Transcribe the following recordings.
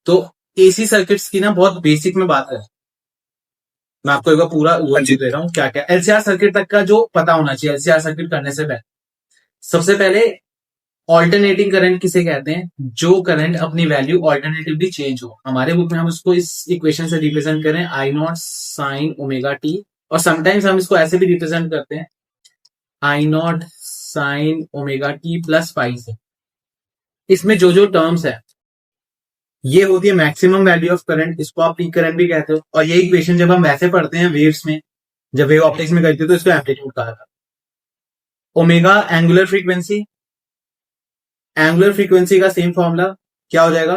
तो AC circuits की ना बहुत बेसिक में बात है, मैं आपको एक बार पूरा ओवरव्यू दे रहा हूँ क्या क्या एलसीआर सर्किट तक का जो पता होना चाहिए एलसीआर सर्किट करने से पहले। सबसे पहले ऑल्टरनेटिंग करंट किसे कहते हैं, जो करंट अपनी वैल्यू ऑल्टरनेटिवली चेंज हो। हमारे बुक में हम उसको इस इक्वेशन से रिप्रेजेंट करें I not sine omega T, और समटाइम्स हम इसको ऐसे भी रिप्रेजेंट करते हैं I not sine omega T plus pi से। इसमें जो जो टर्म्स है ये होती है मैक्सिमम वैल्यू ऑफ करंट, इसको आप पीक करंट भी कहते हो। और ये इक्वेशन जब हम वैसे पढ़ते हैं वेव्स में, जब वेव ऑप्टिक्स में करते हैं तो इसको एम्पलीट्यूड कहा था। Omega angular frequency, angular frequency का सेम फॉर्मूला क्या हो जाएगा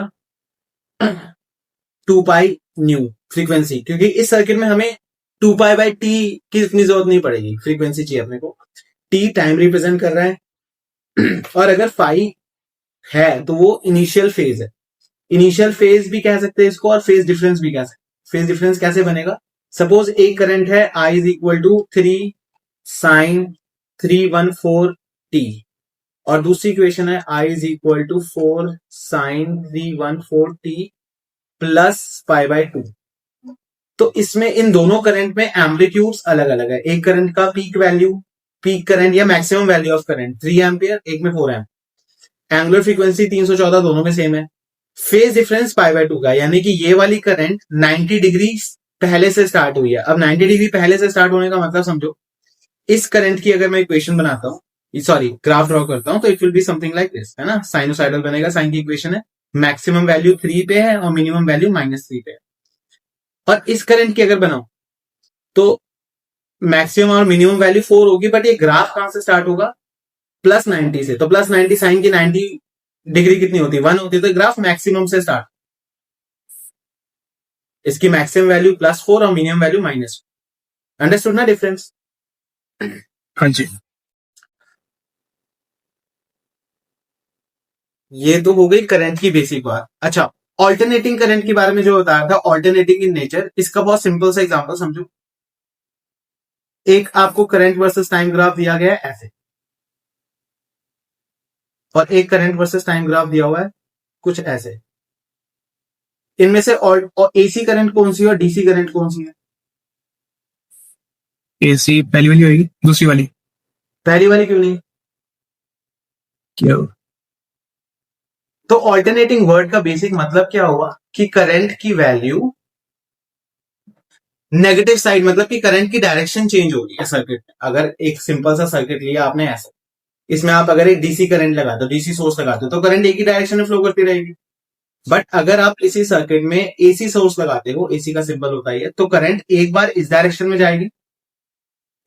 2 पाई न्यू फ्रीक्वेंसी, क्योंकि इस सर्किट में हमें 2 पाई बाई टी की इतनी जरूरत नहीं पड़ेगी, फ्रीक्वेंसी चाहिए अपने को। टी टाइम रिप्रेजेंट कर रहा है और अगर फाई है तो वो इनिशियल फेज है। इनिशियल फेज भी कह सकते हैं इसको और फेज डिफरेंस भी कह सकते हैं। फेज डिफरेंस कैसे बनेगा, सपोज एक करंट है I is equal to 3 sine 314 T, और दूसरी इक्वेशन है I is equal to 4 sine 314 T plus pi by 2। तो इसमें इन दोनों करंट में एम्पलीट्यूड्स अलग अलग है। एक करंट का पीक वैल्यू, पीक करंट या maximum value of current 3 ampere, एक में 4 एम्पियर। एंगुलर फ्रीक्वेंसी 314 दोनों में सेम है। फेज डिफरेंस पाई बाय 2 का, यानी कि ये वाली करंट 90 डिग्री पहले से स्टार्ट हुई है। अब 90 डिग्री पहले से स्टार्ट होने का मतलब समझो, इस करंट की अगर मैं इक्वेशन बनाता हूँ, सॉरी ग्राफ ड्रॉ करता हूं, तो it will be something like this, है ना। साइनोसाइडल बनेगा, साइन की इक्वेशन है, मैक्सिमम वैल्यू 3 पे है और मिनिमम वैल्यू -3 पे है। और इस करंट की अगर बनाऊं तो मैक्सिमम और मिनिमम वैल्यू 4 होगी, बट ये ग्राफ कहां से स्टार्ट होगा +90 से। तो +90 साइन की 90 डिग्री कितनी होती है 1 होती है, तो ग्राफ मैक्सिमम से स्टार्ट, इसकी मैक्सिमम वैल्यू +4 और मिनिमम वैल्यू -4। अंडरस्टूड ना डिफरेंस? हाँ जी। ये तो हो गई करंट की बेसिक बात। अच्छा, ऑल्टरनेटिंग करंट के बारे में जो बताया था, ऑल्टरनेटिंग इन नेचर, इसका बहुत सिंपल सा एग्जांपल समझो। एक आपको करंट वर्सेस टाइम ग्राफ दिया गया है ऐसे, और एक करंट वर्सेस टाइम ग्राफ दिया हुआ है कुछ ऐसे। इनमें से एसी करंट कौन सी है और डीसी करंट कौन सी है? एसी पहली वाली होगी, दूसरी वाली पहली वाली क्यों नहीं? क्या? तो ऑल्टरनेटिंग वर्ड का बेसिक मतलब क्या हुआ कि करंट की वैल्यू नेगेटिव साइड, मतलब कि करंट की डायरेक्शन चेंज हो रही है सर्किट में। अगर एक सिंपल सा सर्किट लिया आपने ऐसे, इसमें आप अगर एक डीसी करंट लगाते हो, डीसी सोर्स लगाते हो, तो करंट एक ही डायरेक्शन में फ्लो करती रहेगी। बट अगर आप इसी सर्किट में एसी सोर्स लगाते हो, एसी का सिंबल होता है, तो करंट एक बार इस डायरेक्शन में जाएगी,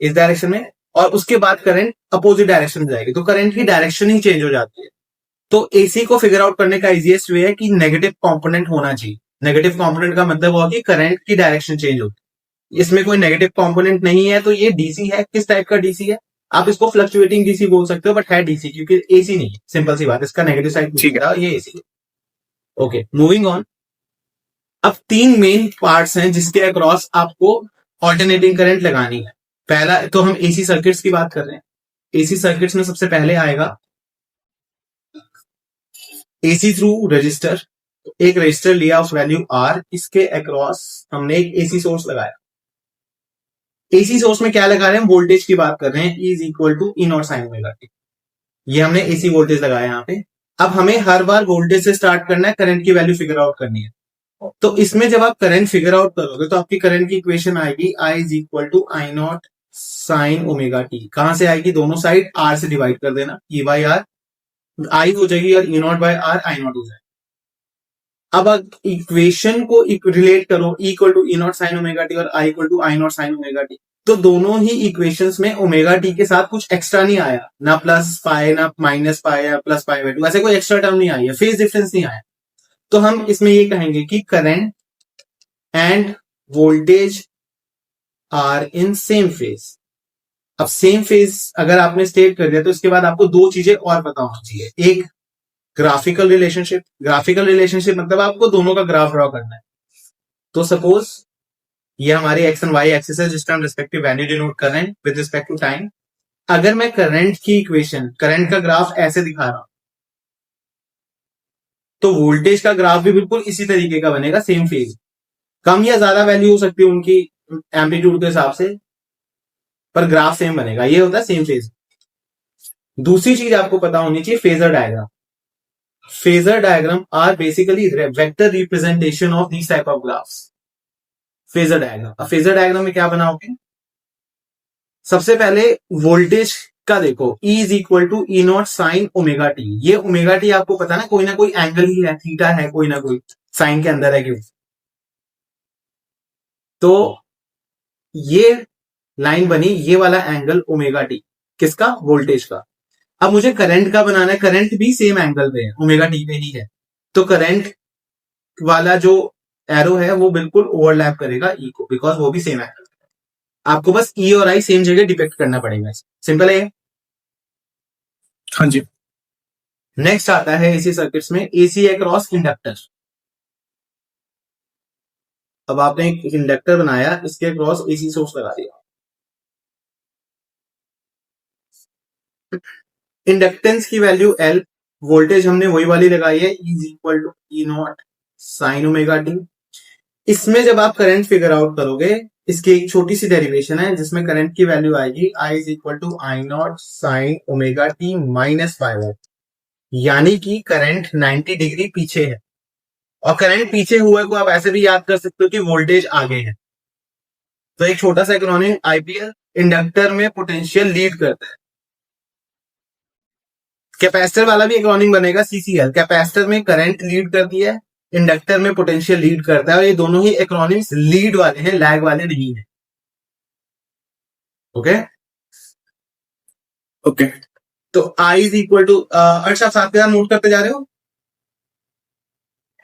इस डायरेक्शन में, और उसके बाद करंट अपोजिट डायरेक्शन में जाएगी, तो करंट की डायरेक्शन ही चेंज हो जाती है। तो एसी को फिगर आउट करने का इजीएस्ट वे है कि नेगेटिव कंपोनेंट होना चाहिए। नेगेटिव कंपोनेंट का मतलब हुआ कि करंट की डायरेक्शन चेंज होती है। इसमें कोई नेगेटिव कंपोनेंट नहीं है, तो ये डीसी है। किस टाइप का डीसी है? आप इसको फ्लक्चुएटिंग डीसी बोल सकते हो, बट है डीसी, क्योंकि एसी नहीं है। सिंपल सी बात, इसका नेगेटिव साइड ठीक है। ये एसी है। Okay, moving on. अब 3 मेन पार्ट्स हैं जिसके अक्रॉस आपको ऑल्टरनेटिंग करंट लगानी है। पहला तो हम एसी सर्किट्स की बात कर रहे हैं। एसी सर्किट्स में सबसे पहले आएगा एसी थ्रू रजिस्टर। एक रजिस्टर लिया ऑफ वैल्यू आर, इसके अक्रॉस हमने एक एसी सोर्स लगाया। एसी सोर्स में क्या लगा रहे हैं, वोल्टेज की बात कर रहे हैं, E is equal to E naught sine omega t. ये हमने एसी वोल्टेज लगाया यहाँ पे। अब हमें हर बार वोल्टेज से स्टार्ट करना है, करंट की वैल्यू फिगर आउट करनी है। तो इसमें जब आप करंट फिगर आउट करोगे तो आपकी करंट की इक्वेशन आएगी I is equal to I not sine omega T. कहां से आएगी? दोनों साइड आर से डिवाइड कर देना, ई बाई आर, आई हो जाएगी और E naught by R I naught हो जाएगा। अब इक्वेशन को रिलेट करो, equal to E naught sine omega T और I equal to I not sine omega T, तो दोनों ही इक्वेशंस में ओमेगा टी के साथ कुछ एक्स्ट्रा नहीं आया, ना प्लस पाए ना माइनस पाए या प्लस पाए बाय 2, ऐसे कोई एक्स्ट्रा टर्म नहीं आई है, फेज डिफरेंस नहीं आया। तो हम इसमें ये कहेंगे कि current and voltage are in same phase. अब सेम फेज अगर आपने स्टेट कर दिया तो इसके बाद आपको 2 चीजें और पता होनी चाहिए। एक ग्राफिकल रिलेशनशिप। ग्राफिकल रिलेशनशिप मतलब आपको दोनों का ग्राफ ड्रॉ करना है। तो सपोज ये हमारी एक्स एंड वाई एक्सिस है जिसका हम रिस्पेक्टिव वैल्यू डिनोट कर रहे हैं विद रिस्पेक्ट टू टाइम। अगर मैं करंट की इक्वेशन, करंट का ग्राफ ऐसे दिखा रहा हूं, तो वोल्टेज का ग्राफ भी बिल्कुल इसी तरीके का बनेगा, सेम फेज। कम या ज्यादा वैल्यू हो सकती है उनकी एम्पलीट्यूड के हिसाब से, पर ग्राफ सेम बनेगा। ये होता है सेम फेज। दूसरी चीज आपको पता होनी चाहिए, phasor diagram. Phasor diagram are basically vector representation of this type of graphs. Phasor diagram, अब फेजर डायग्राम में क्या बनाओगे? सबसे पहले वोल्टेज का देखो, E is equal to E naught sine omega t. ये ओमेगा टी आपको पता ना कोई एंगल ही है, थीटा है, कोई ना कोई साइन के अंदर है क्यों। तो ये लाइन बनी, ये वाला एंगल ओमेगा टी, किसका? वोल्टेज का। अब मुझे करंट का बनाना है, करंट भी सेम एंगल पे है, ओमेगा टी पे ही है। तो करंट वाला जो एरो है वो बिल्कुल ओवरलैप करेगा ई को, बिकॉज वो भी सेम एंगल। आपको बस ई और आई सेम जगह डिपेक्ट करना पड़ेगा। सिंपल है। हाँ जी। नेक्स्ट आता है एसी सर्किट्स में एसी अक्रॉस इंडक्टर। अब आपने एक इंडक्टर बनाया, इसके अक्रॉस एसी सोर्स लगा दिया। इंडक्टेंस की वैल्यू एल, वोल्टेज हमने वही वाली लगाई है, is equal to E naught sine omega t. इसमें जब आप करंट फिगर आउट करोगे, इसकी एक छोटी सी डेरिवेशन है जिसमें करंट की वैल्यू आएगी I is equal to I not sine omega T minus 5 यानी कि करंट 90 डिग्री पीछे है। और करंट पीछे हुए को आप ऐसे भी याद कर सकते हो कि वोल्टेज आगे है। तो एक छोटा सा एक्रोनिम आईपीएल, इंडक्टर में पोटेंशियल लीड करता है। कैपेसिटर वाला भी एक्रोनिम बनेगा सीसीएल, कैपेसिटर में करंट लीड करती है, इंडक्टर में पोटेंशियल लीड करता है। और ये दोनों ही एक्रोनिम्स लीड वाले हैं, लैग वाले नहीं है। Okay okay. तो आई इज इक्वल टू, अर्श आप साथ के साथ नोट करते जा रहे हो?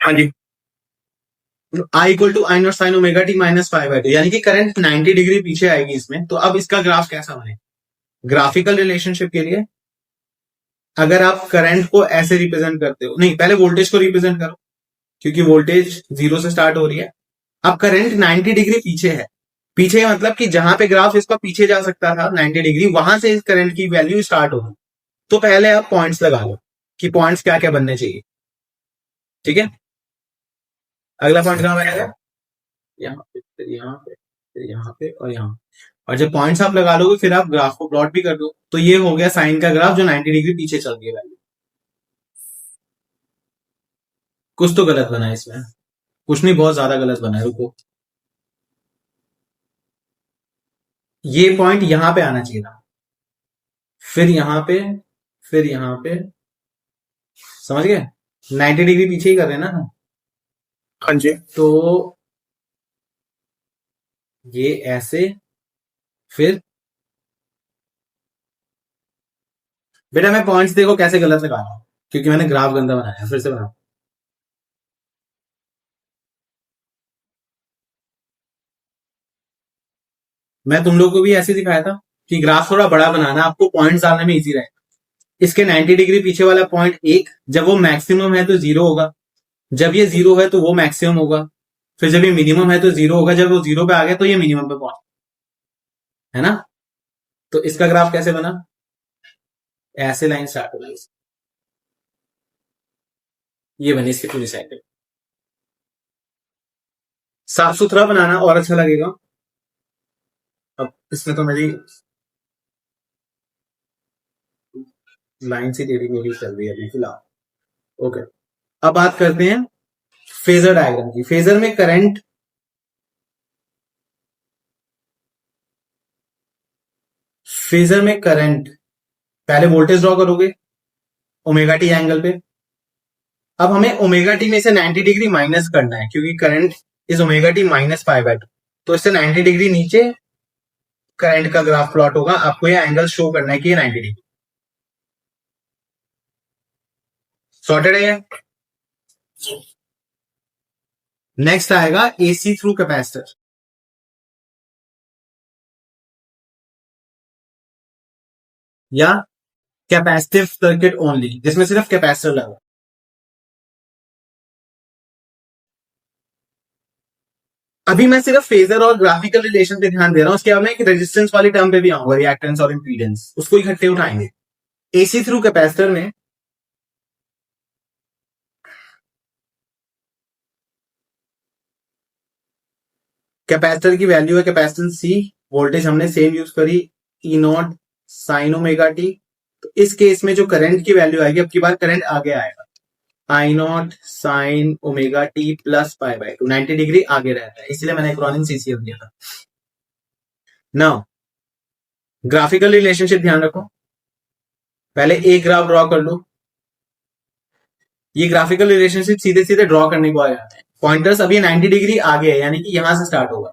हाँ जी। I equal to I not sine omega T minus 5/2, यानी कि करंट 90 डिग्री पीछे आएगी इसमें। तो अब इसका ग्राफ कैसा बने? ग्राफिकल रिलेशनशिप के लिए अगर आप करंट को ऐसे रिप्रेजेंट करते हो, नहीं पहले वोल्टेज को रिप्रेजेंट करो, क्योंकि वोल्टेज 0 से स्टार्ट हो रही है। अब करंट 90 डिग्री पीछे है। पीछे मतलब कि जहां पे ग्राफ इसका पीछे जा सकता था 90 डिग्री, वहां से इस करंट की वैल्यू स्टार्ट होगी। तो पहले आप पॉइंट्स लगा लो कि पॉइंट्स क्या क्या बनने चाहिए। ठीक है, अगला पॉइंट कहां बनेगा? यहाँ पे, फिर यहाँ पे, फिर यहाँ पे और यहाँ। और जब पॉइंट्स आप लगा लोगे फिर आप ग्राफ को प्लॉट भी कर दो। तो ये हो गया साइन का ग्राफ जो 90 डिग्री पीछे चल गया। कुछ तो गलत बना है इसमें, कुछ नहीं, बहुत ज्यादा गलत बना है। रुको, ये पॉइंट यहां पे आना चाहिए था, फिर यहां पे, फिर यहां पे। समझ गए? 90 डिग्री पीछे ही कर रहे हैं ना। हाँ जी। तो ये ऐसे, फिर बेटा मैं पॉइंट्स देखो कैसे गलत लगा रहा हूं, क्योंकि मैंने ग्राफ गंदा बनाया। फिर से बनाओ। मैं तुम लोग को भी ऐसे दिखाया था कि ग्राफ थोड़ा बड़ा बनाना, आपको पॉइंट्स डालने में इजी रहेगा। इसके 90 डिग्री पीछे वाला पॉइंट एक, जब वो मैक्सिमम है तो 0 होगा, जब ये 0 है तो वो मैक्सिमम होगा, फिर जब ये मिनिमम है तो 0 होगा, जब वो 0 पे आ गया तो ये मिनिमम पे पहुंच, है ना। तो इसका ग्राफ कैसे बना? ऐसे लाइन स्टार्ट हो गई, ये बनी इसकी पूरी साइड। साफ सुथरा बनाना और अच्छा लगेगा। अब इसमें तो मेरी लाइन सी टेढ़ी मेढ़ी चल रही है अभी फिलहाल। ओके, अब बात करते हैं फेजर डायग्राम की। फेजर में करंट, फेजर में करंट पहले वोल्टेज ड्रॉ करोगे ओमेगा टी एंगल पे। अब हमें ओमेगा टी में से 90 डिग्री माइनस करना है, क्योंकि current is omega T minus 5/2। तो इससे 90 डिग्री नीचे करंट का ग्राफ प्लॉट होगा। आपको यह एंगल शो करना है कि ये 90 डिग्री। सॉर्टेड है। नेक्स्ट आएगा एसी थ्रू कैपेसिटर, या कैपेसिटिव सर्किट ओनली, जिसमें सिर्फ कैपेसिटर लगा। अभी मैं सिर्फ फेजर और ग्राफिकल रिलेशन पे ध्यान दे रहा हूं, उसके बाद मैं एक रेजिस्टेंस वाली टर्म पे भी आऊंगा, रिएक्टेंस और इंपीडेंस, उसको इकट्ठे उठाएंगे। एसी थ्रू कैपेसिटर में कैपेसिटर की वैल्यू है कैपेसिटेंस सी, वोल्टेज हमने सेम यूज करी ई नॉट साइन ओमेगा टी। तो इस केस में जो करंट की वैल्यू आएगी, अब की बार करंट आगे आएगा, I not sine omega T plus pi by 2, 90 degree आगे रहता है, इसलिए मैंने एक्रोनिम सीसीएफ दिया था। नाउ ग्राफिकल रिलेशनशिप ध्यान रखो, पहले एक ग्राफ ड्रॉ कर लो। ये ग्राफिकल रिलेशनशिप सीधे सीधे ड्रॉ करने को आ जाते हैं। पॉइंटर्स अभी 90 डिग्री आगे है, यानी कि यहां से स्टार्ट होगा।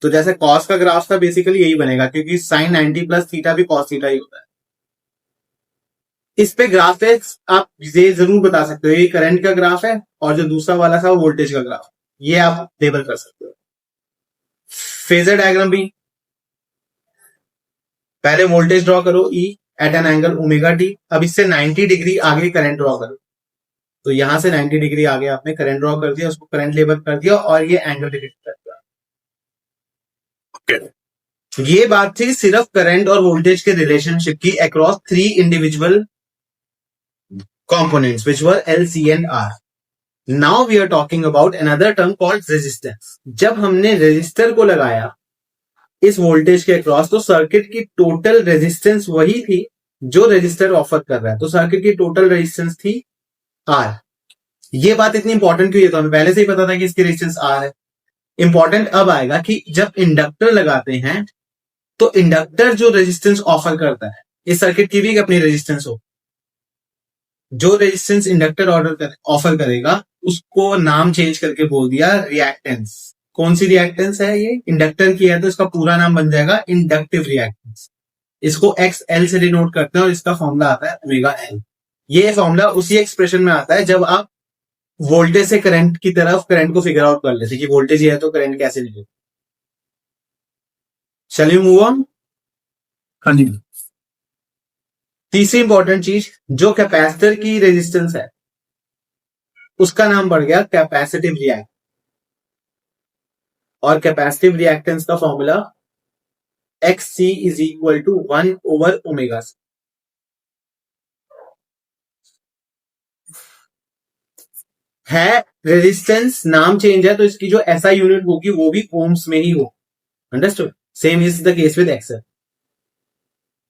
तो जैसे कॉस का ग्राफ था बेसिकली यही बनेगा, क्योंकि साइन 90 प्लस थीटा भी कॉस थीटा ही होता है। इस पे ग्राफ है, आप ये जरूर बता सकते हो ये करंट का ग्राफ है और जो दूसरा वाला था वो वोल्टेज का ग्राफ, ये आप लेबल कर सकते हो। फेजर डायग्राम भी, पहले वोल्टेज ड्रॉ करो E at an angle omega T, अब इससे 90 डिग्री आगे करंट ड्रॉ करो। तो यहां से 90 डिग्री आगे आपने करंट ड्रॉ कर दिया, उसको करंट लेबल कर दिया और ये एंगल डिटेक्ट कर दिया। ये बात थी सिर्फ करंट और वोल्टेज के रिलेशनशिप की across 3 individual components which were L, C and R. Now we are talking about another term called resistance. जब हमने रेजिस्टर को लगाया इस वोल्टेज के अक्रॉस, तो सर्किट की टोटल रेजिस्टेंस वही थी जो रेजिस्टर ऑफर कर रहा है। तो सर्किट की टोटल रेजिस्टेंस थी R। ये बात इतनी इंपॉर्टेंट क्यों है, तो हमें पहले से ही पता था कि इसकी रेजिस्टेंस R है। इंपॉर्टेंट अब आएगा कि जब इंडक्टर लगाते हैं तो इंडक्टर जो रेजिस्टेंस ऑफर करता है, इस सर्किट की भी अपनी रेजिस्टेंस हो, जो रेजिस्टेंस इंडक्टर ऑफर करेगा उसको नाम चेंज करके बोल दिया रिएक्टेंस। कौन सी रिएक्टेंस है ये, इंडक्टर की है तो इसका पूरा नाम बन जाएगा इंडक्टिव रिएक्टेंस। इसको एक्स एल से डिनोट करते हैं और इसका फॉर्मूला आता है ओमेगा एल। ये फॉर्मूला उसी एक्सप्रेशन में आता है जब आप वोल्टेज से करंट की तरफ करंट को फिगर आउट कर लेते कि वोल्टेज ये है तो करंट कैसे निकले। चलिए मूव ऑन। हाँ जी। तीसरी इंपॉर्टेंट चीज, जो कैपेसिटर की रेजिस्टेंस है उसका नाम बढ़ गया कैपेसिटिव रिएक्टेंस, और कैपेसिटिव रिएक्टेंस का formula XC is equal to 1 over omega C. है रेजिस्टेंस, नाम चेंज है तो इसकी जो ऐसा यूनिट होगी वो भी ओम्स में ही हो। Understood? Same is the case with XL.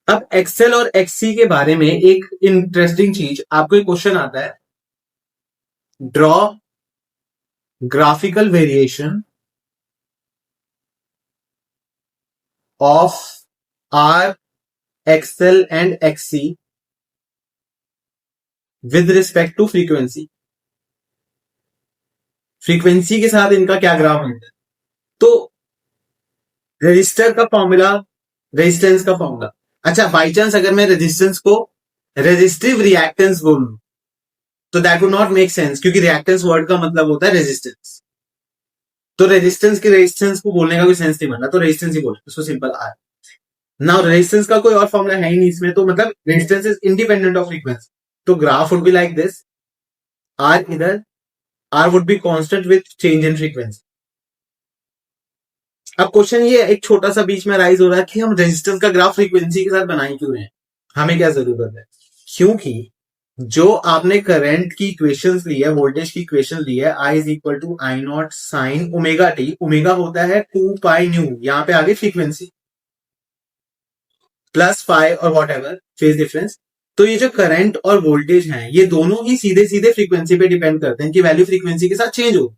अब एक्सएल और एक्ससी के बारे में एक इंटरेस्टिंग चीज, आपको एक क्वेश्चन आता है, draw graphical variation of R XL and XC with respect to frequency. Frequency के साथ इनका क्या ग्राफ बनता है। तो रेजिस्टर का फॉर्मूला, रेजिस्टेंस का फॉर्मूला, अच्छा बाई चांस अगर मैं रेजिस्टेंस को रेजिस्टिव रिएक्टेंस बोलूं तो that would not make sense, क्योंकि रिएक्टेंस वर्ड का मतलब होता है रेजिस्टेंस। तो रेजिस्टेंस की रेजिस्टेंस को बोलने का कोई सेंस नहीं बनता, तो रेजिस्टेंस ही बोलते, उसको सिंपल आर। नाउ रेजिस्टेंस का कोई और फॉर्मूला है ही नहीं इसमें, तो मतलब resistance is independent of frequency. तो graph would be like this, R इधर, R would be constant with change in frequency. अब क्वेश्चन ये एक छोटा सा बीच में राइज हो रहा है कि हम रेजिस्टेंस का ग्राफ फ्रीक्वेंसी के साथ बनाए क्यों रहे हैं, हमें क्या जरूरत है। क्योंकि जो आपने करंट की इक्वेशंस ली है, वोल्टेज की इक्वेशन ली है, I is equal to I not sine omega t, omega होता है 2 पाई न्यू, यहां पे आगे फ्रीक्वेंसी प्लस फाई और वॉट एवर फेज डिफरेंस। तो ये जो करंट और वोल्टेज हैं ये दोनों ही सीधे सीधे फ्रीक्वेंसी पे डिपेंड करते हैं कि वैल्यू फ्रीक्वेंसी के साथ चेंज हो।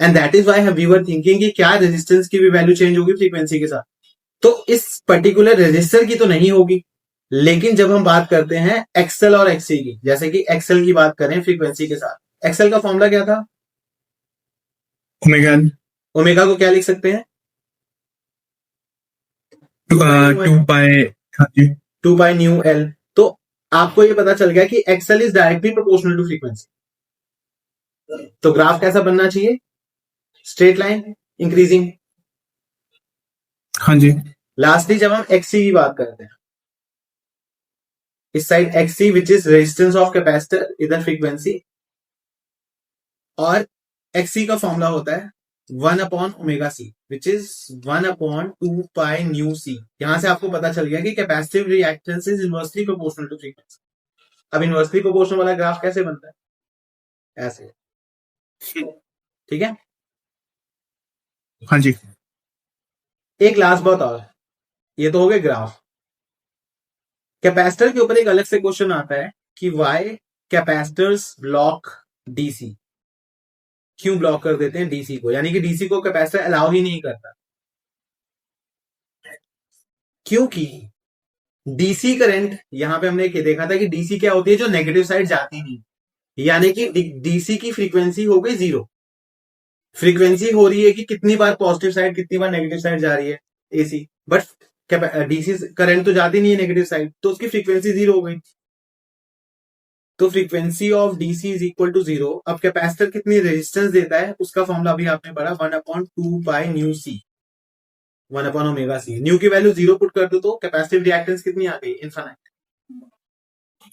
And that is why we were thinking कि क्या रेजिस्टेंस की भी वैल्यू चेंज होगी फ्रीक्वेंसी के साथ। तो इस पर्टिकुलर रेजिस्टर की तो नहीं होगी, लेकिन जब हम बात करते हैं एक्सएल और एक्ससी की, जैसे कि एक्सएल की बात करें फ्रीक्वेंसी के साथ, एक्सएल का फॉर्मूला क्या था, ओमेगा। ओमेगा को क्या लिख सकते हैं, 2 पाई, हाँ जी, 2 पाई न्यू एल। तो आपको ये पता चल गया कि XL is directly proportional to frequency. तो ग्राफ कैसा बनना चाहिए, स्ट्रेट लाइन इंक्रीजिंग। हाँ जी। लास्टली जब हम एक्ससी की बात करते हैं, इस side एक्ससी which is resistance of capacitor, इधर फ्रीक्वेंसी, और एक्ससी का फॉर्मूला होता है 1/ओमेगा c विच इज 1/2π/µc। यहां से आपको पता चल गया कि capacitive reactance is inversely proportional to frequency. अब इनवर्सली प्रोपोर्शनल वाला ग्राफ कैसे बनता है? ऐसे, ठीक है। हाँ जी। एक लास्ट बात और, ये तो हो गए ग्राफ। कैपेसिटर के ऊपर एक अलग से क्वेश्चन आता है कि वाई कैपेसिटर्स ब्लॉक डीसी, क्यों ब्लॉक कर देते हैं डीसी को, यानी कि डीसी को कैपेसिटर अलाउ ही नहीं करता, क्योंकि डीसी करंट, यहां पे हमने देखा था कि डीसी क्या होती है, जो नेगेटिव साइड जाती नहीं, यानी कि डीसी की फ्रीक्वेंसी हो गई 0। फ्रीक्वेंसी हो रही है कि कितनी बार पॉजिटिव साइड कितनी बार नेगेटिव साइड जा रही है एसी, बट डीसी करंट तो जाती नहीं है नेगेटिव साइड, तो उसकी फ्रीक्वेंसी 0 हो गई। तो frequency of DC is equal to 0। अब कैपेसिटर कितनी रेजिस्टेंस देता है उसका फॉर्मूला अभी आपने पढ़ा, 1/2π/µc, 1/ओमेगा c। न्यू की वैल्यू 0 पुट कर दो तो कैपेसिटिव रिएक्टेंस कितनी आ गई? इनफाइनाइट।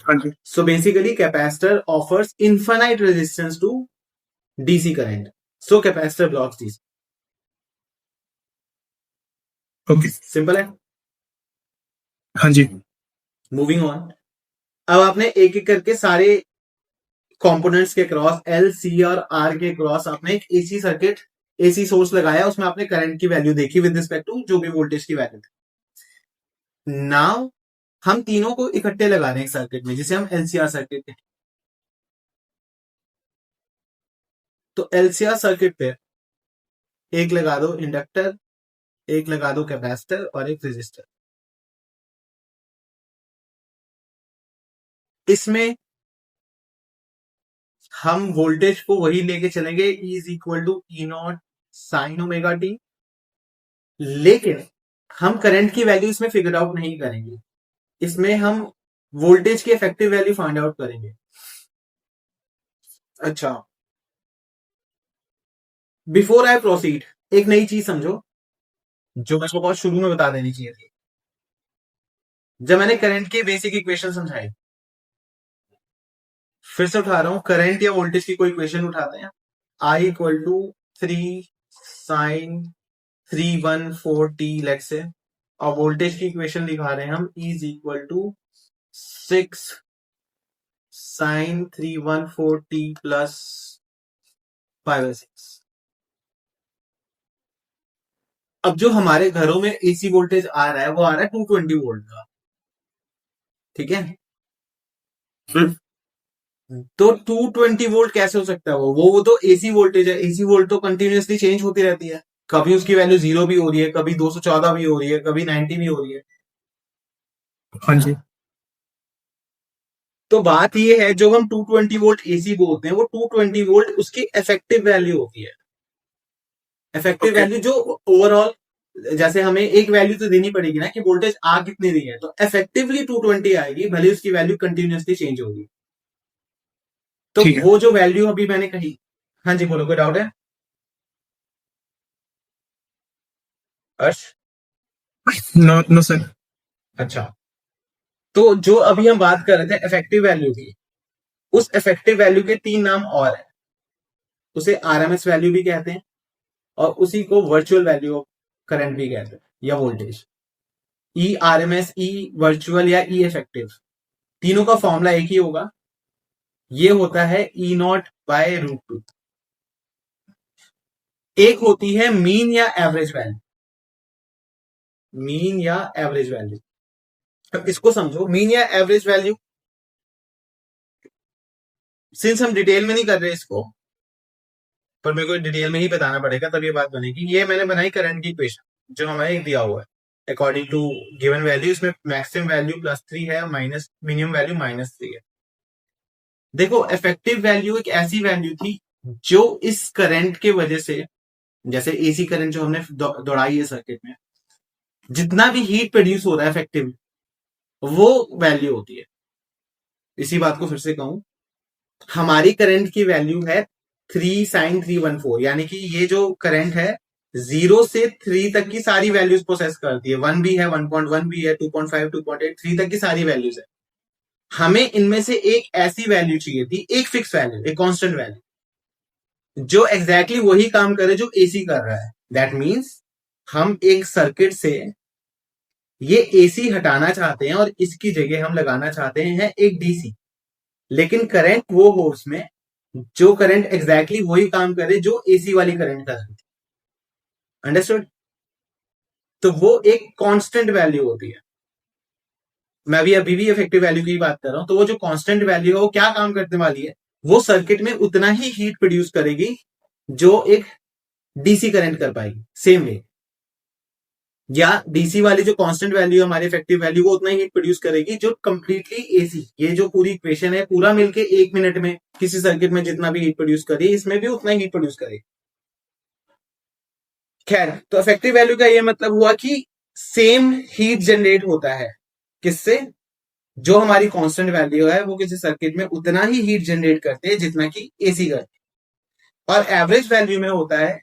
हाँ जी। So basically capacitor offers infinite resistance to DC current, so capacitor blocks DC. Okay. Simple है। हाँ जी। मूविंग ऑन, अब आपने एक एक करके सारे कंपोनेंट्स के क्रॉस एल सी और आर के क्रॉस आपने एक एसी सर्किट, एसी सोर्स लगाया, उसमें आपने करंट की वैल्यू देखी विद रिस्पेक्ट टू जो भी वोल्टेज की वैल्यू थी। नाउ हम तीनों को इकट्ठे लगा रहे हैं एक सर्किट में, जिसे हम एलसीआर सर्किट कहते हैं। तो एलसीआर सर्किट पे एक लगा दो इंडक्टर, एक लगा दो कैपेसिटर और एक रेजिस्टर। इसमें हम वोल्टेज को वही लेके चलेंगे, E is equal to E0 sine omega t, लेकिन हम करंट की वैल्यू इसमें फिगर आउट नहीं करेंगे, इसमें हम वोल्टेज की इफेक्टिव वैल्यू फाइंड आउट करेंगे। अच्छा, बिफोर आई प्रोसीड एक नई चीज समझो जो मेरे को बहुत शुरू में बता देनी चाहिए थी। जब मैंने करंट की बेसिक इक्वेशन समझाई, फिर से उठा रहा हूं, करंट या वोल्टेज की कोई इक्वेशन उठाते हैं, I equal to 3 sine 314t let say, और वोल्टेज की इक्वेशन लिखा रहे हैं हम, E is equal to 6 sine 314t plus 5/6। अब जो हमारे घरों में एसी वोल्टेज आ रहा है वो आ रहा है 220 वोल्ट का, ठीक है। तो 220 वोल्ट कैसे हो सकता है? वो तो एसी वोल्टेज है, एसी वोल्ट तो कंटिन्यूअसली चेंज होती रहती है, कभी उसकी वैल्यू 0 भी हो रही है, कभी 214 भी हो रही है, कभी 90 भी हो रही है। हाँ जी। तो बात ये है, जो हम 220 वोल्ट एसी बोलते हैं, वो 220 वोल्ट उसकी इफेक्टिव वैल्यू होती है। इफेक्टिव वैल्यू जो ओवरऑल, जैसे हमें एक वैल्यू तो देनी पड़ेगी ना कि वोल्टेज आ कितनी रही है, तो इफेक्टिवली 220 आएगी, भले उसकी वैल्यू कंटिन्यूअसली चेंज होगी। तो वो जो वैल्यू अभी मैंने कही, हाँ जी बोलो, कोई डाउट है? अर्श? No no sir. अच्छा, तो जो अभी हम बात कर रहे थे इफेक्टिव वैल्यू की, उस इफेक्टिव वैल्यू के 3 नाम और हैं। उसे आरएमएस वैल्यू भी कहते हैं और उसी को वर्चुअल वैल्यू ऑफ करंट भी कहते हैं या वोल्टेज। ई आरएमएस, ई वर्चुअल या ई इफेक्टिव, तीनों का फॉर्मूला एक ही होगा, ये होता है E0/√2। एक होती है मीन या एवरेज वैल्यू, मीन या एवरेज वैल्यू। अब इसको समझो, मीन या एवरेज वैल्यू, सिंस हम डिटेल में नहीं कर रहे इसको, पर मेरे को डिटेल में ही बताना पड़ेगा तब ये बात बनेगी। ये मैंने बनाई करंट की इक्वेशन जो हमें दिया हुआ है, अकॉर्डिंग टू गिवन वैल्यू, इसमें मैक्सिमम वैल्यू +3 है, माइनस मिनिमम वैल्यू -3 है। देखो, इफेक्टिव वैल्यू एक ऐसी वैल्यू थी जो इस करंट के वजह से, जैसे एसी करंट जो हमने दौड़ाई है सर्किट में, जितना भी हीट प्रोड्यूस हो रहा है इफेक्टिव, वो वैल्यू होती है। इसी बात को फिर से कहूं, हमारी करंट की वैल्यू है 3 साइन 314, यानी कि ये जो करंट है 0 से 3 तक की सारी वैल्यूज प्रोसेस करती है, 1 भी है, 1.1 भी है, 2.5, 2.8, 3 तक की सारी वैल्यूज है। हमें इनमें से एक ऐसी वैल्यू चाहिए थी, एक फिक्स वैल्यू, एक कांस्टेंट वैल्यू, जो एग्जैक्टली वही काम करे जो एसी कर रहा है। दैट मीन्स हम एक सर्किट से ये एसी हटाना चाहते हैं और इसकी जगह हम लगाना चाहते हैं एक डीसी, लेकिन करंट वो हो उसमें जो करंट एग्जैक्टली वही काम करे जो एसी वाली करंट कर रही थी। अंडरस्टूड? तो वो एक कांस्टेंट वैल्यू होती है। मैं अभी भी इफेक्टिव वैल्यू की बात कर रहा हूं। तो वो जो कांस्टेंट वैल्यू है वो क्या काम करने वाली है, वो सर्किट में उतना ही हीट प्रोड्यूस करेगी जो एक डीसी करंट कर पाएगी सेम वे। या डीसी वाली जो कांस्टेंट वैल्यू है हमारी इफेक्टिव वैल्यू, वो उतना ही हीट प्रोड्यूस करेगी जो कंप्लीटली एसी, ये जो पूरी इक्वेशन है पूरा मिलके 1 मिनट में किसी सर्किट में जितना भी हीट प्रोड्यूस करी, इसमें भी उतना ही हीट प्रोड्यूस करेगी। खैर, तो इफेक्टिव वैल्यू का ये मतलब हुआ कि सेम हीट जनरेट होता है किससे, जो हमारी कांस्टेंट वैल्यू है वो किसी सर्किट में उतना ही हीट जनरेट करते हैं जितना कि एसी करते हैं। और एवरेज वैल्यू में होता है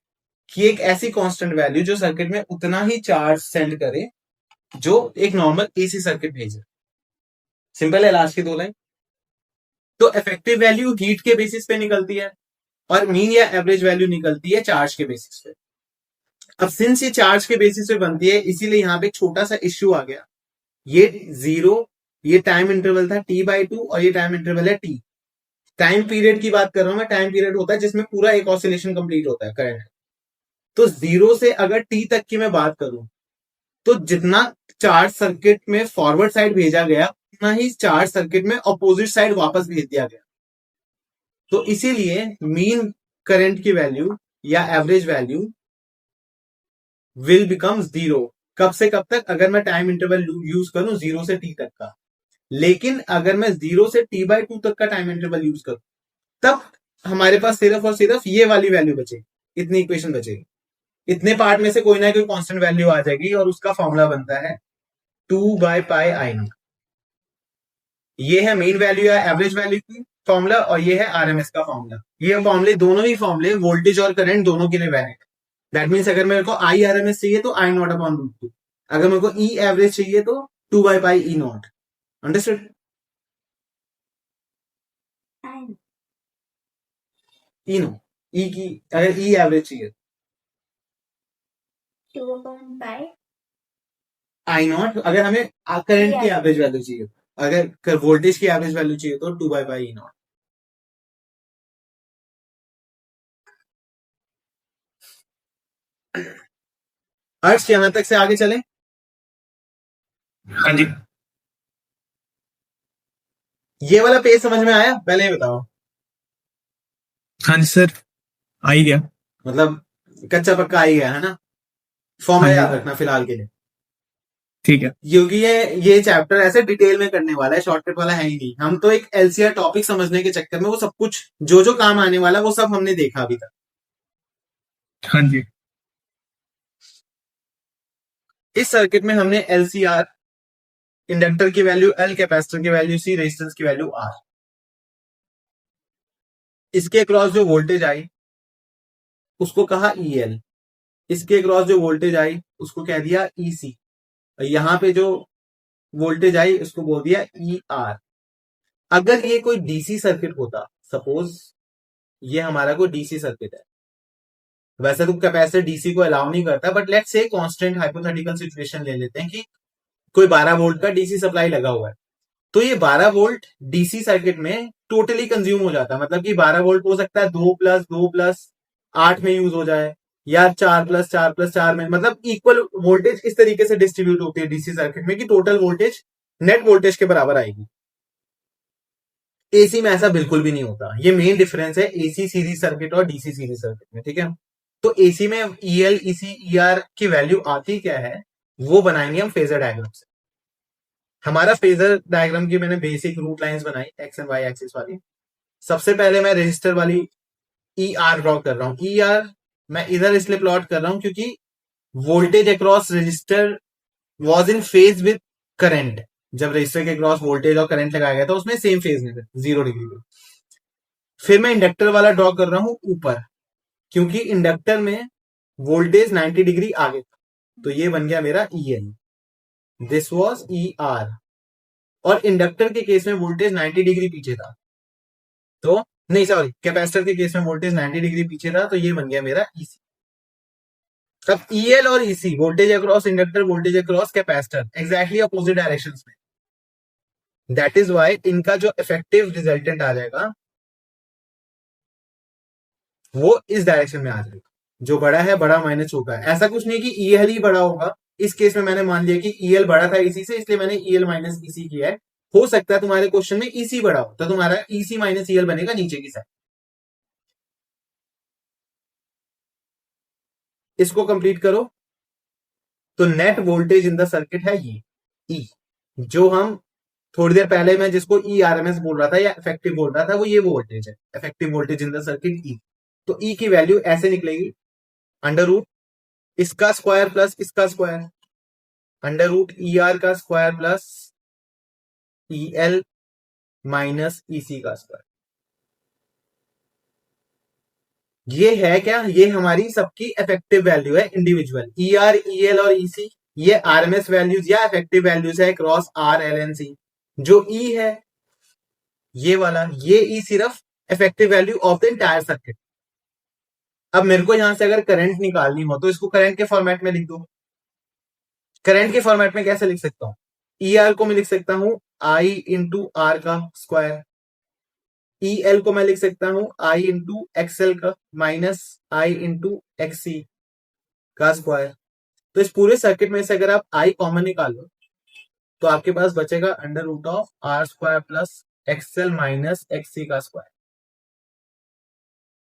कि एक ऐसी कांस्टेंट वैल्यू जो सर्किट में उतना ही चार्ज सेंड करे जो एक नॉर्मल एसी सर्किट भेजे। सिंपल है लास्ट की 2 लाइन। तो इफेक्टिव वैल्यू हीट के बेसिस पे निकलती है और मीन या एवरेज वैल्यू निकलती है चार्ज के बेसिस पे। अब सिंस ये चार्ज के बेसिस पे बनती है, इसीलिए यहां पे एक छोटा सा इश्यू आ गया। ये 0, ये टाइम इंटरवल था t/2 और ये टाइम इंटरवल है t। टाइम पीरियड की बात कर रहा हूं मैं। टाइम पीरियड होता है जिसमें पूरा एक ऑसिलेशन कंप्लीट होता है करंट। तो 0 से अगर t तक की मैं बात करूं तो जितना चार्ज सर्किट में फॉरवर्ड साइड भेजा गया उतना ही चार्ज सर्किट में अपोजिट साइड वापस भेज दिया गया। तो इसीलिए मीन करंट की वैल्यू या एवरेज वैल्यू विल बिकम 0। कब से कब तक? अगर मैं टाइम इंटरवल यूज करूं 0 से t तक का। लेकिन अगर मैं 0 से t/2 तक का टाइम इंटरवल यूज करूं तब हमारे पास सिर्फ और सिर्फ ये वाली वैल्यू बचेगी, इतनी इक्वेशन बचेगी। इतने पार्ट में से कोई ना कोई कांस्टेंट वैल्यू आ जाएगी और उसका फॉर्मूला बनता है 2/πi0। ये है मेन वैल्यू या एवरेज वैल्यू की फॉर्मूला और ये है आरएमएस का फॉर्मूला। ये फॉर्मूले दोनों ही फॉर्मूले वोल्टेज और करंट दोनों के लिए वैलिड। दैट मीन्स अगर मेरे को आई आरएमएस चाहिए तो I0/√2, अगर मेरे को ई एवरेज चाहिए तो 2/πe0। अंडरस्टूड? ई नो, ई की अगर ई एवरेज चाहिए 2/πi0। अगर हमें करंट की एवरेज वैल्यू चाहिए, अगर वोल्टेज की एवरेज वैल्यू चाहिए तो 2/πe0। अर्श यहां तक से आगे चले? हाँ जी। ये वाला पेज समझ में आया? पहले ही बताओ। हाँ जी सर, आ ही गया। मतलब कच्चा पक्का आ ही गया है ना? फॉर्मूला हाँ याद जी। रखना फिलहाल के लिए, ठीक है। क्योंकि ये चैप्टर ऐसे डिटेल में करने वाला है, शॉर्टकट वाला है ही नहीं। हम तो एक एलसीआर टॉपिक समझने के चक्कर में वो सब कुछ जो जो काम आने वाला वो सब हमने देखा अभी तक। हाँ जी। इस सर्किट में हमने एलसीआर, इंडक्टर की वैल्यू एल, कैपेसिटर की वैल्यू सी, रेजिस्टेंस की वैल्यू आर, इसके अक्रॉस जो वोल्टेज आई उसको कहा ईएल, इसके अक्रॉस जो वोल्टेज आई उसको कह दिया ईसी, यहां पे जो वोल्टेज आई उसको बोल दिया ई आर। अगर ये कोई डीसी सर्किट होता, सपोज ये हमारा कोई डीसी सर्किट है, वैसे तो कैपेसिटर डीसी को अलाउ नहीं करता, but let's say constant hypothetical situation ले लेते हैं कि कोई 12 वोल्ट का डीसी सप्लाई लगा हुआ है। तो ये 12 वोल्ट डीसी सर्किट में टोटली कंज्यूम हो जाता है। मतलब कि 12 वोल्ट हो सकता है 2+2+8 में यूज हो जाए, या 4+4+4 में, मतलब इक्वल वोल्टेज इस तरीके से डिस्ट्रीब्यूट होती है डीसी सर्किट में कि टोटल वोल्टेज नेट वोल्टेज के बराबर आएगी। एसी में ऐसा बिल्कुल भी नहीं होता। ये मेन डिफरेंस है एसी सीरीज सर्किट और डीसी सीरीज सर्किट में, ठीक है? तो एसी में ईएल, ईसी, ईआर की वैल्यू आती क्या है वो बनाएंगे हम फेजर डायग्राम से। हमारा फेजर डायग्राम की मैंने बेसिक रूट लाइंस बनाई एक्स एंड वाई एक्सिस वाली। सबसे पहले मैं रजिस्टर वाली ई आर ड्रॉ कर रहा हूं। ई आर मैं इधर इसलिए प्लॉट कर रहा हूं क्योंकि voltage across register was in phase with current. जब रजिस्टर के अक्रॉस वोल्टेज और करंट लगाया गया था उसमें सेम फेज में थे, 0 डिग्री पे। फिर मैं इंडक्टर वाला ड्रॉ कर रहा हूं ऊपर, क्योंकि इंडक्टर में वोल्टेज 90 डिग्री आगे था, तो ये बन गया मेरा E L. This was E R. और इंडक्टर के केस में वोल्टेज 90 डिग्री पीछे था, तो नहीं सॉरी, कैपेसिटर के केस में वोल्टेज 90 डिग्री पीछे था, तो ये बन गया मेरा ईसी। अब ईएल और EC, voltage across inductor, voltage across capacitor, exactly opposite direction में। दैट इज वाई इनका जो इफेक्टिव रिजल्टेंट आ जाएगा वो इस डायरेक्शन में आ जाएगा। जो बड़ा है बड़ा माइनस छोटा है, ऐसा कुछ नहीं कि ईएल ही बड़ा होगा। इस केस में मैंने मान लिया कि ईएल बड़ा था इसी से, इसलिए मैंने ईएल माइनस ईसी किया है। हो सकता है तुम्हारे क्वेश्चन में ईसी बड़ा हो, तो तुम्हारा ईसी माइनस ईएल बनेगा नीचे की साइड। इसको कंप्लीट करो तो net voltage in the circuit है ये ई, जो हम थोड़ी देर पहले मैं जिसको ई आर एम एस बोल रहा था या इफेक्टिव बोल रहा था, वो ये वो वोल्टेज है, effective voltage in the circuit E. तो ई की वैल्यू ऐसे निकलेगी, अंडर रूट इसका स्क्वायर प्लस इसका square, under root E R का square plus E L minus E C का स्क्वायर। ये है क्या, ये हमारी सबकी इफेक्टिव वैल्यू है individual, E R E L और ईसी ये आरएमएस वैल्यूज या इफेक्टिव वैल्यूज है cross R L and C. जो ई है ये वाला, ये ई सिर्फ effective value of the entire circuit. अब मेरे को यहां से अगर करंट निकालनी हो तो इसको करंट के फॉर्मेट में लिख दो। करंट के फॉर्मेट में कैसे लिख सकता हूं, ई आर को मैं लिख सकता हूं आई इंटू आर का स्क्वायर, ई एल को मैं लिख सकता हूं आई इंटू एक्सएल का माइनस आई इंटू एक्सी का स्क्वायर। तो इस पूरे सर्किट में से अगर आप आई कॉमन निकालो तो आपके पास बचेगा under root of R square plus XL minus XC का स्क्वायर।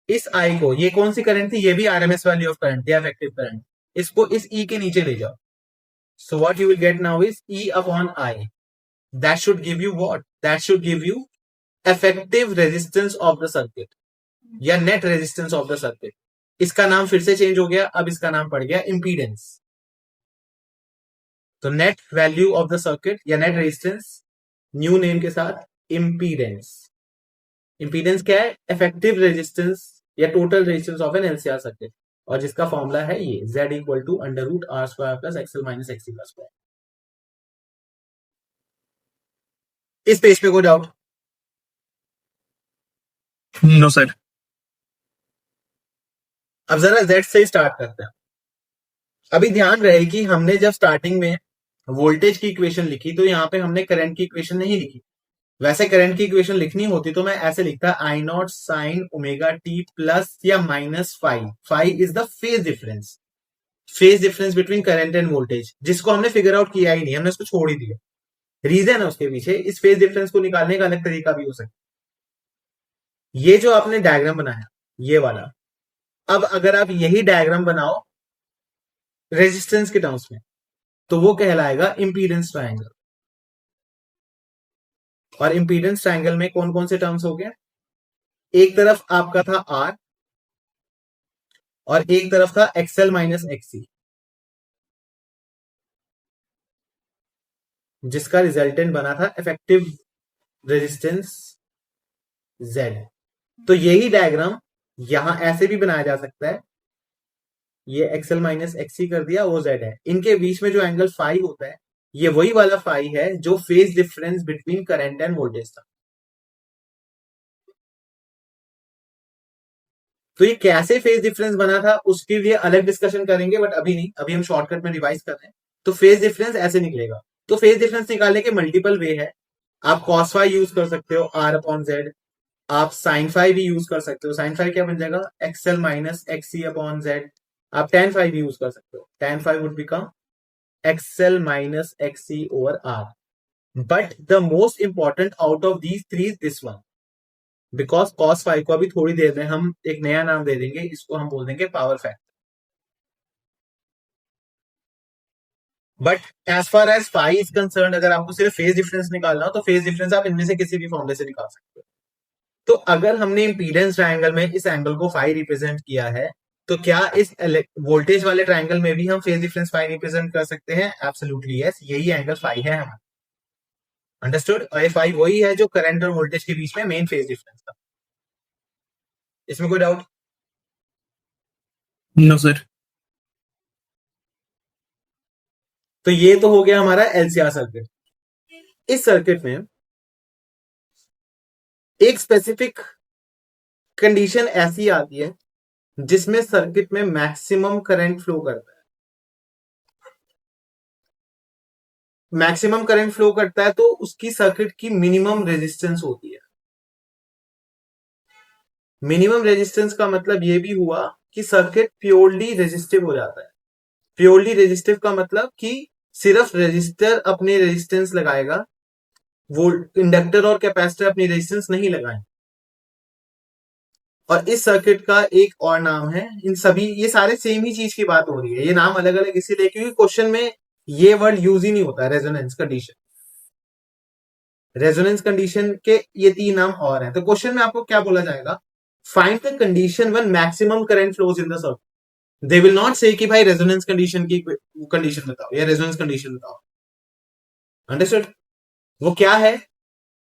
इस आई को, ये कौन सी करंट थी, ये भी आरएमएस वैल्यू ऑफ करंट या इफेक्टिव करंट, इसको इस ई के नीचे ले जाओ। So what you will get now is E upon I, that should give you what, that should give you effective resistance of the circuit या net resistance of the circuit. इसका नाम फिर से चेंज हो गया, अब इसका नाम पड़ गया इंपीडेंस। तो net value of the circuit या नेट रेजिस्टेंस न्यू नेम के साथ इंपीडेंस। इंपीडेंस क्या है, इफेक्टिव रेजिस्टेंस या total resistance of an LCR circuit, और जिसका फॉर्मूला है ये Z equal to under root R square plus XL minus XC का स्क्वायर। इस पेज पे कोई डाउट? No sir. अब जरा Z से स्टार्ट करते हैं। अभी ध्यान रहे कि हमने जब स्टार्टिंग में वोल्टेज की इक्वेशन लिखी तो यहाँ पे हमने करंट की इक्वेशन नहीं लिखी। वैसे करंट की इक्वेशन लिखनी होती तो मैं ऐसे लिखता I not sine omega T plus या minus five, five is the phase difference, phase difference between current and voltage, जिसको हमने फिगर आउट किया ही नहीं, हमने उसको छोड़ ही दिया। रीजन है उसके पीछे, इस फेज डिफरेंस को निकालने का अलग तरीका भी हो सकता है। ये जो आपने डायग्राम बनाया ये वाला, अब अगर आप यही डायग्राम बनाओ रेजिस्टेंस के टर्म्स में तो वो कहलाएगा इंपीडेंस ट्रायंगल। और इंपीडेंस ट्रायंगल में कौन कौन से टर्म्स हो गए, एक तरफ आपका था आर और एक तरफ था एक्सएल माइनस एक्सी, जिसका रिजल्टेंट बना था इफेक्टिव रेजिस्टेंस जेड। तो यही डायग्राम यहां ऐसे भी बनाया जा सकता है, ये एक्सएल माइनस एक्सी कर दिया, वो जेड है, इनके बीच में जो एंगल फाइव होता है ये वही वाला फाइव है जो phase difference between current and voltage था। तो ये कैसे फेज डिफरेंस बना था उसके लिए अलग डिस्कशन करेंगे, बट अभी नहीं, अभी हम शॉर्टकट में रिवाइज कर रहे हैं। तो फेज डिफरेंस ऐसे निकलेगा। तो फेज डिफरेंस निकालने के मल्टीपल वे है, आप कॉस फाई यूज कर सकते हो आर अपॉन जेड, आप साइन फाई भी यूज कर सकते हो, साइन फाई क्या बन जाएगा XL minus XC upon Z, आप टेन फाई भी यूज कर सकते हो, tan phi would become XL minus XC over R. But the most important out of these three is this one, because cos phi को अभी थोड़ी देर में हम एक नया नाम दे देंगे, इसको हम बोल देंगे power factor. But as far as phi is concern, अगर आपको सिर्फ फेज डिफरेंस निकालना हो तो फेज डिफरेंस आप इनमें से किसी भी फॉर्मूले से निकाल सकते हो। तो अगर हमने इंपीडेंस ट्रायंगल में इस एंगल को फाई रिप्रेजेंट किया है, तो क्या इस वोल्टेज वाले ट्रायंगल में भी हम फेज डिफरेंस फाई रिप्रेजेंट कर सकते हैं? एब्सोल्युटली यस, यही एंगल फाई है हमारा। अंडरस्टूड? और फाई वही है जो करंट और वोल्टेज के बीच में मेन फेज डिफरेंस था। इसमें कोई डाउट? No sir. तो ये तो हो गया हमारा एलसीआर सर्किट। इस सर्किट में एक स्पेसिफिक कंडीशन ऐसी आती है जिसमें सर्किट में मैक्सिमम करंट फ्लो करता है। मैक्सिमम करंट फ्लो करता है तो उसकी सर्किट की मिनिमम रेजिस्टेंस होती है। मिनिमम रेजिस्टेंस का मतलब ये भी हुआ कि सर्किट प्योरली रेजिस्टिव हो जाता है। प्योरली रेजिस्टिव का मतलब कि सिर्फ रेजिस्टर अपनी रेजिस्टेंस लगाएगा, वो इंडक्टर और कैपेसिटर अपनी रेजिस्टेंस नहीं लगाए। और इस सर्किट का एक और नाम है, इन सभी ये सारे सेम ही चीज की बात हो रही है, ये नाम अलग अलग इसीलिए क्योंकि क्वेश्चन में ये वर्ड यूज ही नहीं होता, रेजोनेंस कंडीशन। रेजोनेंस कंडीशन के ये 3 नाम और हैं। तो क्वेश्चन में आपको क्या बोला जाएगा, find the condition when maximum current flows in the circuit. They will not से कि भाई रेजोनेंस कंडीशन की कंडीशन बताओ या रेजोनेंस कंडीशन बताओ। अंडरस्टूड? वो क्या है,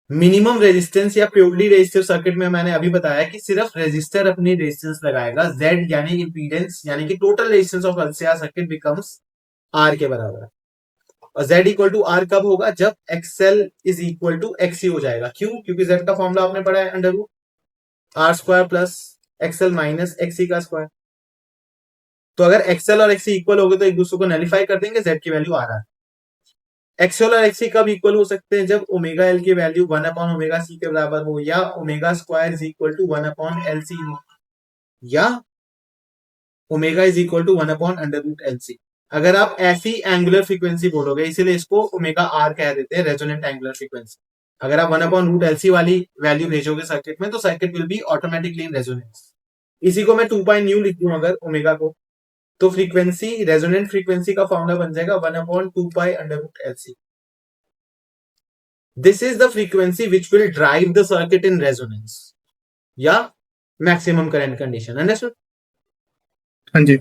मिनिमम रेजिस्टेंस या प्योरली रेजिस्टिव सर्किट में मैंने अभी बताया कि सिर्फ रेजिस्टर अपनी रेजिस्टेंस लगाएगा, Z यानी इंपीडेंस यानी कि total resistance of circuit becomes R के बराबर। और Z इक्वल टू R कब होगा, जब XL is equal to XC हो जाएगा। क्यों? क्योंकि Z का फॉर्मूला आपने पढ़ा है, under root R square plus XL minus XC का स्क्वायर। तो अगर XL और XC इक्वल हो गए तो एक दूसरे को नलिफाई कर देंगे, Z की वैल्यू R है। एक्सएल और एक्सी कब इक्वल हो सकते हैं, जब ओमेगा एल की वैल्यू 1 ओमेगा सी के बराबर हो, या omega square is equal to 1 L C हो, या omega is equal to 1/√LC। अगर आप ऐसी एंगुलर फ्रीक्वेंसी बोलोगे, इसीलिए इसको ओमेगा आर कह देते हैं, रेजोनेंट एंगुलर फ्रीक्वेंसी। अगर आप 1/√LC वाली वैल्यू भेजोगे सर्किट में तो circuit will be automatically in resonance. इसी को मैं 2 पाई न्यू लिख दूं अगर ओमेगा को, तो फ्रीक्वेंसी रेजोनेंट फ्रीक्वेंसी का फॉर्मूला बन जाएगा 1/2 पाई√LC। This is the frequency which will drive the circuit in resonance या maximum current condition. Understood? हाँ जी।